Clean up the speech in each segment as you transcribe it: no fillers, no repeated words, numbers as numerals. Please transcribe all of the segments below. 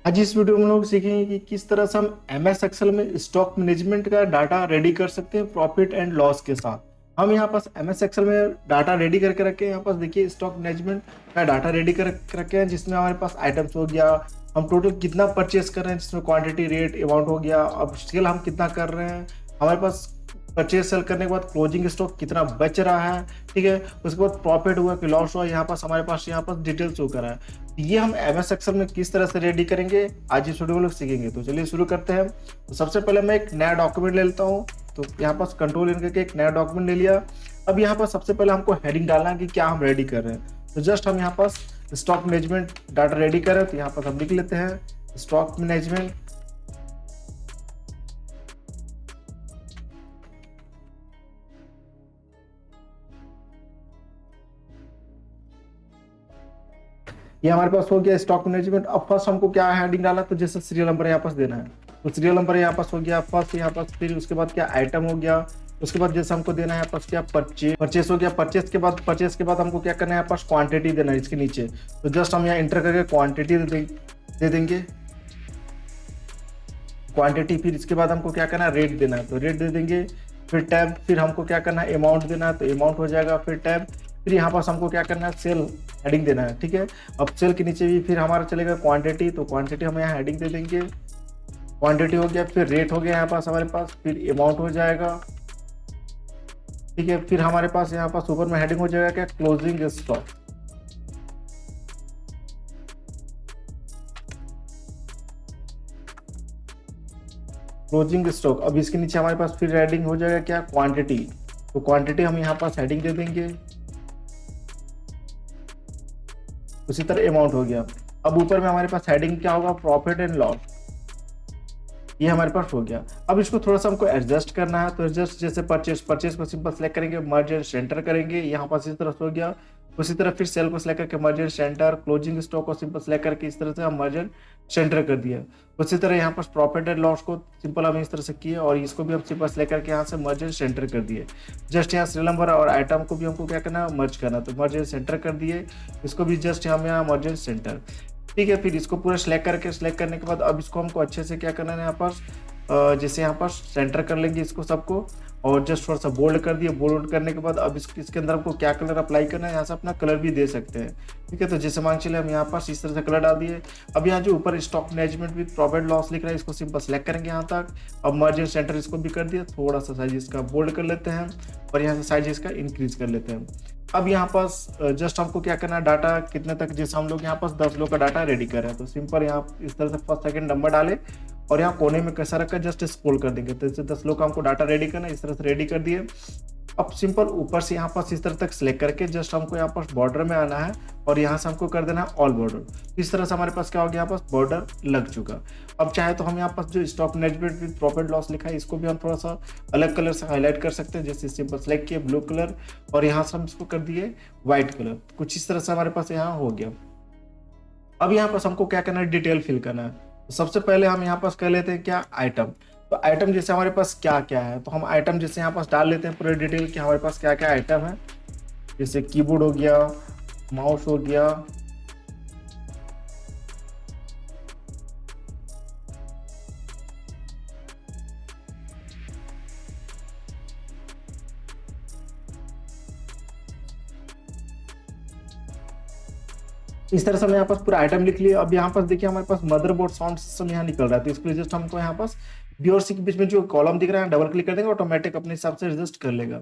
आज इस वीडियो में हम लोग सीखेंगे कि किस तरह से हम एमएस एक्सेल में स्टॉक मैनेजमेंट का डाटा रेडी कर सकते हैं प्रॉफिट एंड लॉस के साथ। हम यहाँ पास एमएस एक्सेल में डाटा रेडी करके रखे हैं। यहाँ पास देखिए स्टॉक मैनेजमेंट का डाटा रेडी कर रखे हैं, जिसमें हमारे पास आइटम्स हो गया, हम टोटल कितना परचेस कर रहे हैं, जिसमें क्वांटिटी रेट अमाउंट हो गया, अब सेल हम कितना कर रहे हैं, हमारे पास परचेज सेल करने के बाद क्लोजिंग स्टॉक कितना बच रहा है, ठीक है। उसके बाद प्रॉफिट हुआ कि लॉस हुआ, यहाँ पास हमारे पास यहाँ पास डिटेल्स शो करा है। ये हम एमएस एक्सेल में किस तरह से रेडी करेंगे आज इस वीडियो में लोग सीखेंगे। तो चलिए शुरू करते हैं। तो सबसे पहले मैं एक नया डॉक्यूमेंट ले लेता हूँ। तो यहाँ पास कंट्रोल इन करके एक नया डॉक्यूमेंट ले लिया। अब यहाँ पर सबसे पहले हमको हेडिंग डालना है कि क्या हम रेडी कर रहे हैं। तो जस्ट हम यहाँ पास स्टॉक मैनेजमेंट डाटा रेडी कर रहे हैं, तो यहाँ पास हम लिख लेते हैं स्टॉक मैनेजमेंट। ये हमारे पास हो गया स्टॉक मैनेजमेंट। अब फर्स्ट हमको क्या हेडिंग डाला, तो जैसे सीरियल नंबर यहाँ पास देना है, तो सीरियल नंबर यहाँ पास हो गया फर्स्ट यहाँ पास। फिर उसके बाद क्या आइटम हो गया, उसके बाद जैसे हमको देना है यहाँ पास क्या परचेस हो गया। परचेस के बाद हमको क्या करना है, यहाँ पास क्वांटिटी देना है इसके नीचे। तो जस्ट हम यहाँ इंटर करके क्वांटिटी दे देंगे क्वांटिटी। फिर इसके बाद हमको क्या करना है, रेट देना है, तो रेट दे देंगे। फिर टैब, फिर हमको क्या करना है, अमाउंट देना है, तो अमाउंट हो जाएगा। फिर टैब, फिर यहाँ पास हमको क्या करना है, सेल हेडिंग देना है, ठीक है। अब सेल के नीचे भी फिर हमारा चलेगा क्वांटिटी, तो क्वांटिटी हम यहाँ हेडिंग दे देंगे। क्वांटिटी हो गया, फिर रेट हो गया यहाँ पास हमारे पास, फिर अमाउंट हो जाएगा, ठीक है। फिर हमारे पास यहाँ पास ऊपर में हेडिंग हो जाएगा क्या, क्लोजिंग स्टॉक। Closing stock. अब इसके नीचे हमारे पास फिर हेडिंग हो जाएगा क्या, क्वांटिटी। तो क्वांटिटी हम यहाँ पास हेडिंग दे देंगे। उसी तरह अमाउंट हो गया। अब ऊपर में हमारे पास हेडिंग क्या होगा, प्रॉफिट एंड लॉस। ये हमारे पास हो गया। अब इसको थोड़ा सा हमको एडजस्ट करना है, तो एडजस्ट जैसे परचेस को सिंपल सेलेक्ट करेंगे, मर्ज एंड सेंटर करेंगे, यहाँ पास इस तरह से हो गया। उसी तरह फिर सेल को सिलेक्ट करके मर्ज एंड सेंटर, क्लोजिंग स्टॉक को सिंपल सेलेक्ट करके इस तरह से हम मर्ज एंड सेंटर कर दिया। उसी तरह यहाँ पास प्रॉफिट एंड लॉस को सिंपल हम इस तरह से किए, और इसको भी हम सिंपल सेलेक्ट करके यहाँ से मर्ज एंड सेंटर कर दिए। जस्ट यहाँ सीरियल नंबर और आइटम को भी हमको क्या करना है, मर्ज करना, तो मर्ज एंड सेंटर कर दिए। इसको भी जस्ट हम यहाँ मर्ज एंड सेंटर, ठीक है। फिर इसको पूरा सेलेक्ट करने के बाद अब इसको हमको अच्छे से क्या करना है, यहाँ पर जैसे यहाँ पर सेंटर कर लेंगे इसको सबको, और जस्ट थोड़ा सा बोल्ड कर दिए। बोल्ड करने के बाद अब इसके अंदर हमको क्या कलर अप्लाई करना है, यहाँ से अपना कलर भी दे सकते हैं, ठीक है। तो जैसे मान चले हम यहाँ पर इस तरह से कलर डाल दिए। अब यहाँ जो ऊपर stock management with profit loss लिख रहा है, इसको सिंपल सेलेक्ट करेंगे यहाँ तक। अब मर्ज एंड सेंटर इसको भी कर दिया, थोड़ा सा साइज इसका बोल्ड कर लेते हैं, और यहाँ से साइज इसका इंक्रीज कर लेते हैं। अब यहाँ पास जस्ट हमको क्या करना है, डाटा कितने तक, जैसे हम लोग यहाँ पास 10 लोग का डाटा रेडी कर रहे हैं, तो सिंपल यहाँ इस तरह से फर्स्ट सेकंड नंबर डाले, और यहाँ कोने में कैसा रखा जस्ट स्क्रॉल कर देंगे। तो जैसे 10 लोग का हमको डाटा रेडी करना है, इस तरह से रेडी कर दिए। अब सिंपल ऊपर से यहाँ पास इस तरह तक सिलेक्ट करके जस्ट हमको यहाँ पास बॉर्डर में आना है, और यहाँ से हमको कर देना है ऑल बॉर्डर। इस तरह से हमारे पास क्या हो गया, यहाँ पास बॉर्डर लग चुका। अब चाहे तो हम यहाँ पास जो stock management with profit loss लिखा है, इसको भी हम थोड़ा सा अलग कलर से हाईलाइट कर सकते हैं। जैसे सिंपल सेलेक्ट किए ब्लू कलर, और यहाँ से हम इसको कर दिए व्हाइट कलर। कुछ इस तरह से हमारे पास यहाँ हो गया। अब यहाँ पास हमको क्या करना है, डिटेल फिल करना है। तो सबसे पहले हम यहाँ पास कर लेते हैं क्या, आइटम। तो आइटम जैसे हमारे पास क्या क्या है, तो हम आइटम जैसे यहाँ पास डाल लेते हैं पूरे डिटेल कि हमारे पास क्या क्या आइटम है। जैसे कीबोर्ड हो गया, माउस हो गया, इस तरह से हम यहाँ पास पूरा आइटम लिख लिया। अब यहाँ पास देखिए हमारे पास मदरबोर्ड साउंड सिस्टम यहाँ निकल रहा है, तो इसके लिए जस्ट हमको यहाँ पास बी और सी के बीच में जो कॉलम दिख रहा है डबल क्लिक कर देंगे, ऑटोमेटिक अपने हिसाब से एडजस्ट कर लेगा।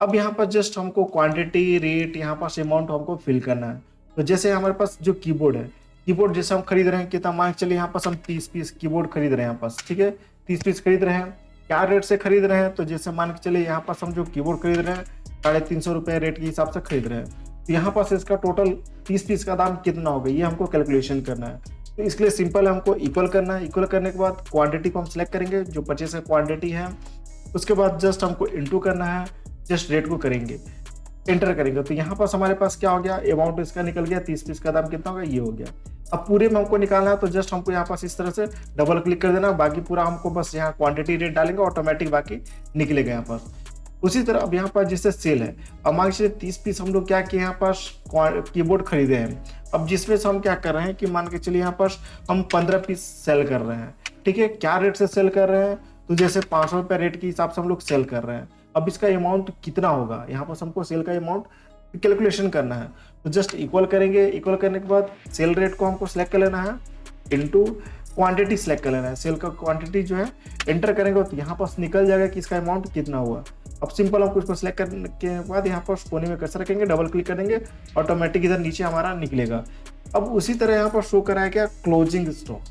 अब यहाँ पर जस्ट हमको क्वांटिटी रेट यहाँ पास अमाउंट हमको फिल करना है। तो जैसे हमारे पास जो कीबोर्ड है, कीबोर्ड जैसे हम खरीद रहे हैं, कितना मान चलिए यहाँ पास हम 30 पीस कीबोर्ड खरीद रहे हैं यहाँ पास, ठीक है। 30 पीस खरीद रहे हैं, क्या रेट से खरीद रहे हैं, तो जैसे मान के चलिए यहाँ पास हम जो कीबोर्ड खरीद रहे हैं 350 रुपये रेट के हिसाब से खरीद रहे हैं। तो यहाँ पास इसका टोटल 30 पीस का दाम कितना होगा, ये हमको कैलकुलेशन करना है। तो इसके लिए सिंपल हमको इक्वल करना है। इक्वल करने के बाद क्वांटिटी को हम सेलेक्ट करेंगे, जो परचेस का क्वांटिटी है। उसके बाद जस्ट हमको इनटू करना है, जस्ट रेट को करेंगे, एंटर करेंगे। तो यहाँ पास हमारे पास क्या हो गया, अमाउंट इसका निकल गया, 30 पीस का दाम कितना होगा, ये हो गया। अब पूरे में हमको निकालना है, तो जस्ट हमको यहाँ पास इस तरह से डबल क्लिक कर देना। बाकी पूरा हमको बस यहाँ क्वांटिटी रेट डालेंगे, ऑटोमेटिक बाकी निकलेगा यहाँ पास। उसी तरह अब यहाँ पर जैसे सेल है, अब मान लीजिए 30 पीस हम लोग क्या किए यहाँ पर कीबोर्ड खरीदे हैं। अब जिसमें से हम क्या कर रहे हैं कि मान के चलिए यहाँ पर हम 15 पीस सेल कर रहे हैं। ठीक है, क्या रेट से सेल कर रहे हैं, तो जैसे 500 रुपये रेट के हिसाब से हम लोग सेल कर रहे हैं। अब इसका अमाउंट कितना होगा, यहाँ पर हमको सेल का अमाउंट कैलकुलेशन करना है। तो जस्ट इक्वल करेंगे, इक्वल करने के बाद सेल रेट को हमको सिलेक्ट कर लेना है, इनटू क्वांटिटी सेलेक्ट कर लेना है। सेल का क्वांटिटी जो है एंटर करेंगे तो यहाँ पर निकल जाएगा कि इसका अमाउंट कितना हुआ। अब सिंपल हमको इसको सिलेक्ट करने के बाद यहाँ पर कोने में कर्सर रखेंगे, डबल क्लिक कर देंगे, ऑटोमेटिक इधर नीचे हमारा निकलेगा। अब उसी तरह यहाँ पर शो कराया क्या, क्लोजिंग स्टॉक,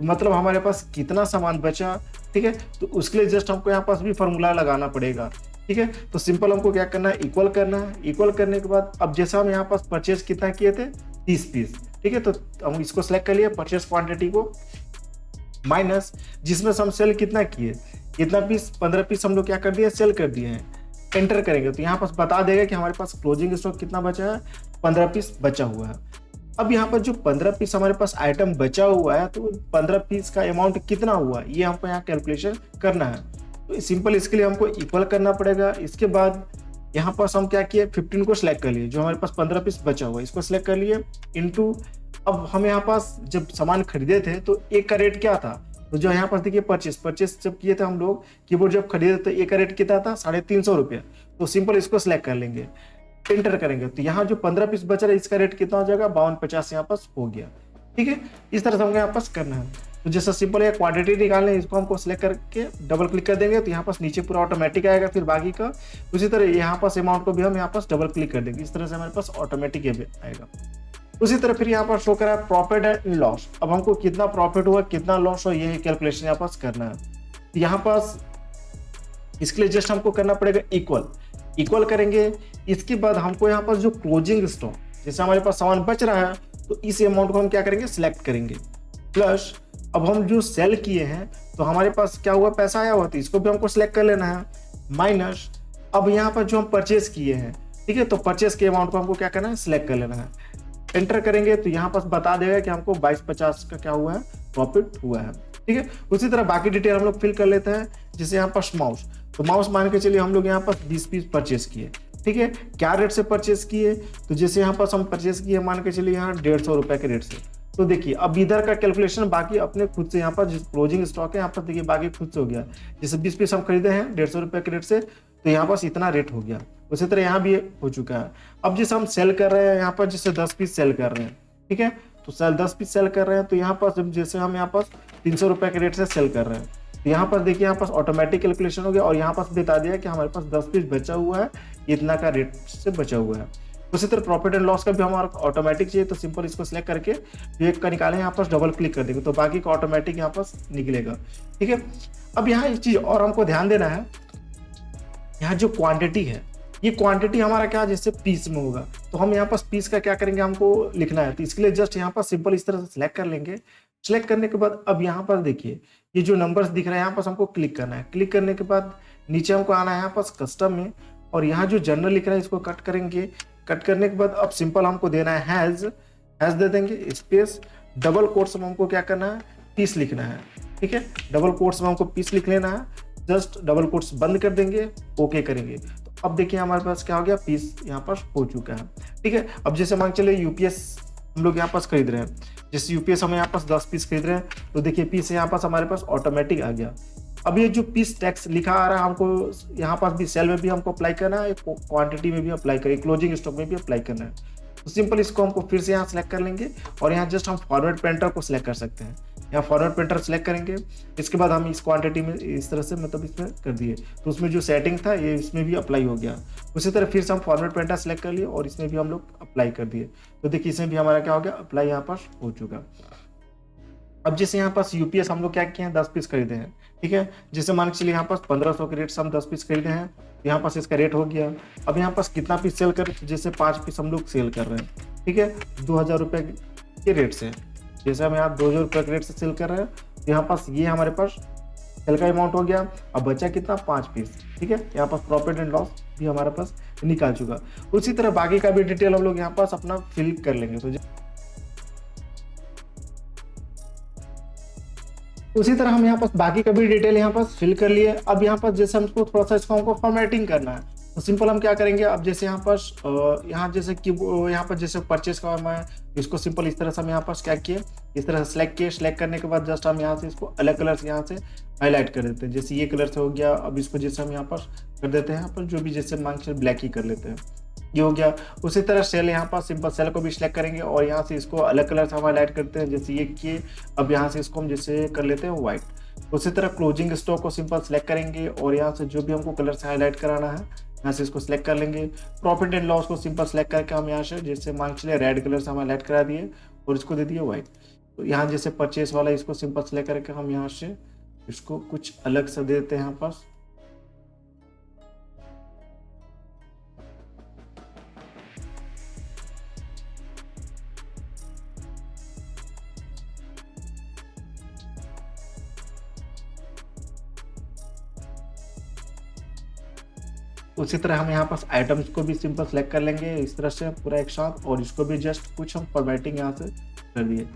मतलब हमारे पास कितना सामान बचा। ठीक है, तो उसके लिए जस्ट हमको यहाँ पास भी फॉर्मूला लगाना पड़ेगा। ठीक है, तो सिंपल हमको क्या करना है, इक्वल करना है। इक्वल करने के बाद अब जैसा हम यहाँ पास परचेज कितना किए थे, 30 पीस। ठीक है, तो हम इसको सिलेक्ट कर लिए, परचेज क्वांटिटी को, माइनस जिसमें से हम सेल कितना किए, कितना पीस, 15 पीस हम लोग क्या कर दिए, सेल कर दिए हैं। एंटर करेंगे तो यहाँ पास बता देगा कि हमारे पास क्लोजिंग स्टॉक कितना बचा है, 15 पीस बचा हुआ है। अब यहाँ पर जो 15 पीस हमारे पास आइटम बचा हुआ है, तो 15 पीस का अमाउंट कितना हुआ, ये हमको यहाँ कैलकुलेशन करना है। तो सिंपल इसके लिए हमको इक्वल करना पड़ेगा। इसके बाद यहाँ पर हम क्या किए, 15 को सिलेक्ट कर लिए, जो हमारे पास 15 पीस बचा हुआ है इसको सिलेक्ट कर लिए, इनटू अब हम यहाँ पास जब सामान खरीदे थे तो एक का रेट क्या था, तो जो यहाँ पास देखिए परचेस जब किए थे हम लोग कीबोर्ड जब खरीदे तो एक का रेट कितना था, 350 रुपया। तो सिंपल इसको सिलेक्ट कर लेंगे, एंटर करेंगे तो यहाँ जो 15 पीस बच रहा है इसका रेट कितना हो जाएगा, 52.50 यहाँ पास हो गया। ठीक है, इस तरह से हमको यहाँ पास करना है। तो जैसा सिंपल है, क्वांटिटी निकालने इसको हमको सिलेक्ट करके डबल क्लिक कर देंगे तो यहाँ पास नीचे पूरा ऑटोमेटिक आएगा, फिर बाकी का। उसी तरह यहाँ पास अमाउंट को भी हम यहाँ पास डबल क्लिक कर देंगे, इस तरह से हमारे पास ऑटोमेटिक आएगा। उसी तरह फिर यहाँ पर शो करा प्रॉफिट एंड लॉस। अब हमको कितना प्रॉफिट हुआ, कितना लॉस हुआ, ये कैलकुलेशन यहाँ पास करना है। यहाँ पास इसके लिए जस्ट हमको करना पड़ेगा इक्वल करेंगे। इसके बाद हमको यहाँ पर जो क्लोजिंग स्टॉक, जैसे हमारे पास सामान बच रहा है तो इस अमाउंट को हम क्या करेंगे, सिलेक्ट करेंगे, प्लस अब हम जो सेल किए हैं तो हमारे पास क्या हुआ, पैसा आया हुआ, तो इसको भी हमको सिलेक्ट कर लेना है, माइनस अब यहाँ पर जो हम परचेज किए हैं। ठीक है, तो परचेज के अमाउंट को हमको क्या करना है, सिलेक्ट कर लेना है। एंटर करेंगे तो यहाँ पास बता देगा कि हमको 22.50 का क्या हुआ है, प्रॉफिट हुआ है। ठीक है, उसी तरह बाकी डिटेल हम लोग फिल कर लेते हैं। जैसे यहाँ पास माउस, तो माउस मान के चलिए हम लोग यहाँ पास 20 पीस परचेस किए। ठीक है, क्या रेट से परचेस किए, तो जैसे यहाँ पास हम परचेस किए मान के चलिए यहाँ 150 रुपए के रेट से। तो देखिए अब इधर का कैलकुलेशन बाकी अपने खुद से यहाँ पर जो क्लोजिंग स्टॉक है यहाँ पर देखिए बाकी खुद से हो गया। जैसे 20 पीस हम खरीदे हैं 150 रुपए के रेट से, तो यहाँ पास इतना रेट हो गया। उसी तरह यहाँ भी हो चुका है। अब जैसे हम सेल कर रहे हैं यहाँ पर, जैसे 10 पीस सेल कर रहे हैं, ठीक है, तो सेल 10 पीस सेल कर रहे हैं, तो यहाँ पास जैसे हम यहाँ पास 300 रुपए के रेट से सेल कर रहे हैं, तो यहाँ पर देखिए यहाँ पास ऑटोमेटिक कैलकुलेशन हो गया और यहाँ पास बता दिया कि हमारे पास 10 पीस बचा हुआ है, इतना का रेट से बचा हुआ है। उसी तरह प्रॉफिट एंड लॉस का भी हमारा ऑटोमेटिक चाहिए, तो सिंपल इसको सिलेक्ट करके एक का निकालें, यहाँ पास डबल क्लिक कर देंगे तो बाकी का ऑटोमेटिक यहाँ पास निकलेगा। ठीक है, अब यहाँ एक चीज और हमको ध्यान देना है, यहाँ जो क्वांटिटी है ये क्वांटिटी हमारा क्या जैसे पीस में होगा, तो हम यहाँ पास पीस का क्या करेंगे हमको लिखना है, तो इसके लिए जस्ट यहाँ पास सिंपल इस तरह से सिलेक्ट कर लेंगे। सिलेक्ट करने के बाद अब यहाँ पर देखिए ये जो नंबर्स दिख रहा है यहाँ पास हमको क्लिक करना है। क्लिक करने के बाद नीचे हमको आना है यहाँ पास कस्टम में, और यहाँ जो जनरल लिख रहा है इसको कट करेंगे। कट करने के बाद अब सिंपल हमको देना है हैज दे देंगे, स्पेस डबल कोट्स में हमको क्या करना है, पीस लिखना है। ठीक है, डबल कोट्स में हमको पीस लिख लेना है, जस्ट डबल कोट्स बंद कर देंगे, ओके करेंगे। तो अब देखिए हमारे पास क्या हो गया, पीस यहाँ पर हो चुका है। ठीक है, अब जैसे मान चले यूपीएस हम लोग यहाँ पास खरीद रहे हैं, जैसे यूपीएस हम यहाँ पास 10 पीस खरीद रहे हैं, तो देखिए पीस यहाँ पास हमारे पास ऑटोमेटिक आ गया। अब ये जो पीस टैक्स लिखा आ रहा है हमको यहाँ पास भी सेल में भी हमको अप्लाई करना है, क्वांटिटी में भी अप्लाई करें, क्लोजिंग स्टॉक में भी अप्लाई करना है। तो सिंपल इसको हमको फिर से यहाँ सेलेक्ट कर लेंगे और यहाँ जस्ट हम फॉरवर्ड पेंटर को सिलेक्ट कर सकते हैं। यहाँ फॉरवर्ड पेंटर सेलेक्ट करेंगे, इसके बाद हम इस क्वांटिटी में इस तरह से मतलब इसमें कर दिए, तो उसमें जो सेटिंग था ये इसमें भी अप्लाई हो गया। उसी तरह फिर से हम फॉरवर्ड पेंटर सेलेक्ट कर लिए और इसमें भी हम लोग अप्लाई कर दिए, तो देखिए इसमें भी हमारा क्या हो गया, अप्लाई यहाँ पर हो चुका। अब जैसे यहाँ पास यूपीएस हम लोग क्या किए हैं, 10 पीस खरीदे हैं। ठीक है, जैसे मान के चलिए यहाँ पास 1500 के रेट से हम 10 पीस खरीदे हैं, यहाँ पास इसका रेट हो गया। अब यहाँ पास कितना पीस सेल कर, जैसे 5 पीस हम लोग सेल कर रहे हैं, ठीक है, 2000 रुपये के रेट से, जैसे हम यहाँ 2000 रुपये के रेट से सेल कर रहे हैं, तो यहाँ पास ये हमारे पास सेल का अमाउंट हो गया। अब बचा कितना, 5 पीस। ठीक है, यहाँ पास प्रॉफिट एंड लॉस भी हमारे पास निकाल चुका। उसी तरह बाकी का भी डिटेल हम लोग यहाँ पास अपना फिल कर लेंगे। तो उसी तरह हम यहाँ पर बाकी का भी डिटेल यहाँ पर फिल कर लिए। अब यहाँ पर जैसे हमको थोड़ा सा इसको हमको फॉर्मेटिंग करना है, तो सिंपल हम क्या करेंगे, अब जैसे यहाँ पर यहाँ जैसे कि यहाँ पर जैसे परचेज का मैं इसको सिंपल इस तरह से हम यहाँ पर क्या किए, इस तरह से सिलेक्ट किए। सिलेक्ट करने के बाद जस्ट हम यहाँ से इसको अलग कलर से यहाँ से हाईलाइट कर देते हैं, जैसे ये कलर से हो गया। अब इसको जैसे हम यहाँ पर कर देते हैं, यहाँ पर जो भी जैसे मांग से ब्लैक ही कर लेते हैं, ये हो गया। उसी तरह सेल यहाँ पर सिंपल सेल को भी सिलेक्ट करेंगे और यहाँ से इसको अलग कलर से हम हाईलाइट करते हैं, जैसे ये किए। अब यहाँ से इसको हम जैसे कर लेते हैं व्हाइट। उसी तरह क्लोजिंग स्टॉक को सिंपल सेलेक्ट करेंगे और यहाँ से जो भी हमको कलर से हाईलाइट कराना है यहाँ से इसको सिलेक्ट कर लेंगे। प्रॉफिट एंड लॉस को सिंपल सेलेक्ट करके हम यहाँ से जैसे मान चलिए रेड कलर से हम हाईलाइट करा दिए और इसको दे दिए व्हाइट। तो यहाँ जैसे परचेस वाला इसको सिंपल सेलेक्ट करके हम यहाँ से इसको कुछ अलग से देते हैं यहाँ पर। उसी तरह हम यहाँ पर आइटम्स को भी सिंपल सेलेक्ट कर लेंगे इस तरह से पूरा एक साथ, और इसको भी जस्ट कुछ हम फॉर्मेटिंग यहाँ से कर दिए।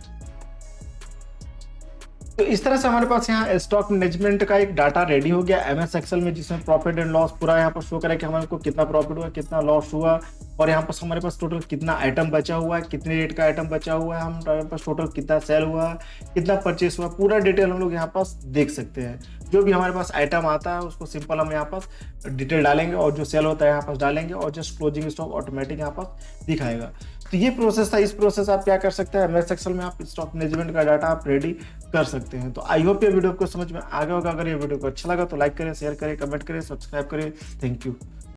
तो इस तरह से हमारे पास यहाँ स्टॉक मैनेजमेंट का एक डाटा रेडी हो गया एमएस एक्सेल में, जिसमें प्रॉफिट एंड लॉस पूरा यहाँ पर शो करें कि हमारे को कितना प्रॉफिट हुआ, कितना लॉस हुआ, और यहाँ पर हमारे पास टोटल कितना आइटम बचा हुआ है, कितने रेट का आइटम बचा हुआ है, हमारे पास टोटल कितना सेल हुआ, कितना परचेस हुआ, पूरा डिटेल हम लोग यहाँ पास देख सकते हैं। जो भी हमारे पास आइटम आता है उसको सिंपल हम यहाँ पास डिटेल डालेंगे और जो सेल होता है यहाँ पास डालेंगे और जस्ट क्लोजिंग स्टॉक ऑटोमेटिक यहाँ पास दिखाएगा। तो ये प्रोसेस था। इस प्रोसेस आप क्या कर सकते हैं, एमएस एक्सेल में आप स्टॉक मैनेजमेंट का डाटा आप रेडी कर सकते हैं। तो आई होप ये वीडियो को समझ में आ गया होगा। अगर ये वीडियो को अच्छा लगा तो लाइक करें, शेयर करें, कमेंट करें, सब्सक्राइब करें। Thank you.